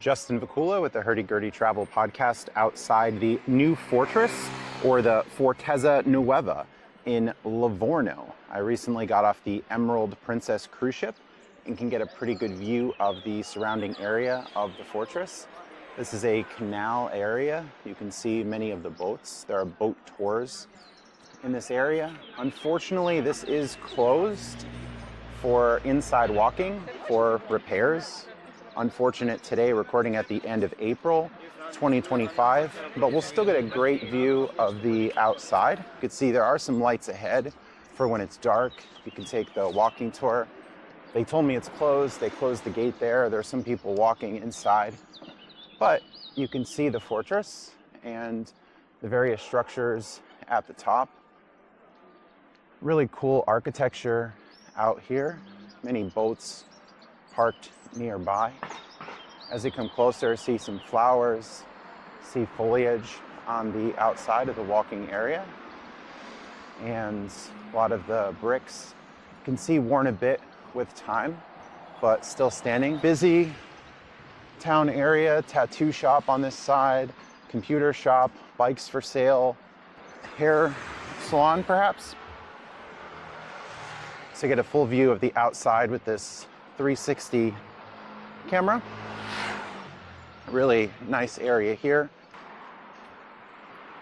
Justin Vacula with the Hurdy Gurdy Travel Podcast outside the new fortress, or the Fortezza Nuova in Livorno. I recently got off the Emerald Princess cruise ship and can get a pretty good view of the surrounding area of the fortress. This is a canal area. You can see many of the boats. There are boat tours in this area. Unfortunately, this is closed for inside walking for repairs. Unfortunate today, recording at the end of April 2025, but we'll still get a great view of the outside. You can see there are some lights ahead for when it's dark. You can take the walking tour. They told me it's closed. They closed the gate there. There are some people walking inside, but you can see the fortress and the various structures at the top. Really cool architecture out here. Many boats parked nearby. As you come closer, see some flowers, see foliage on the outside of the walking area, and a lot of the bricks you can see worn a bit with time, but still standing. Busy town area, tattoo shop on this side, computer shop, bikes for sale, hair salon perhaps. So get a full view of the outside with this 360 camera. Really nice area here.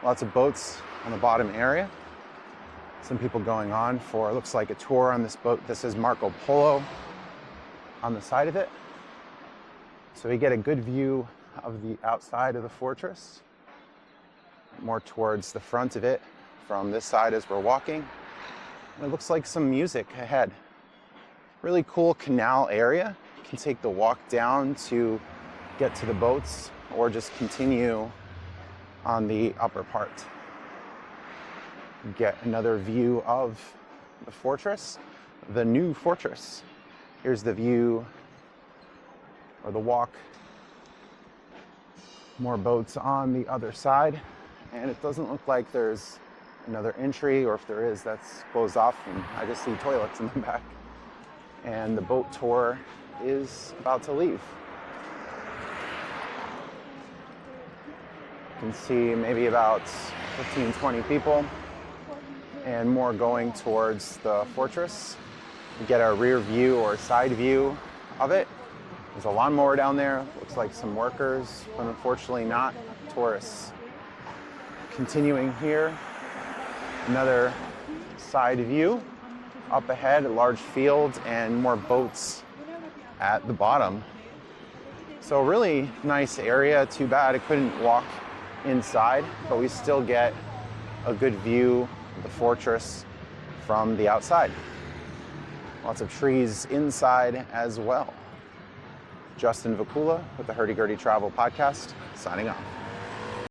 Lots of boats on the bottom area. Some people going on for, looks like a tour on this boat. This is Marco Polo on the side of it. So we get a good view of the outside of the fortress, more towards the front of it from this side as we're walking. And it looks like some music ahead. Really cool canal area. You can take the walk down to get to the boats or just continue on the upper part. Get another view of the fortress, the new fortress. Here's the view or the walk. More boats on the other side, and it doesn't look like there's another entry, or if there is, that's closed off, and I just see toilets in the back. And the boat tour is about to leave. You can see maybe about 15, 20 people and more going towards the fortress. You get a rear view or side view of it. There's a lawnmower down there. Looks like some workers, but unfortunately not tourists. Continuing here, another side view. Up ahead, a large field and more boats at the bottom. So really nice area. Too bad I couldn't walk inside, but we still get a good view of the fortress from the outside. Lots of trees inside as well. Justin Vacula with the Hurdy Gurdy Travel Podcast, signing off.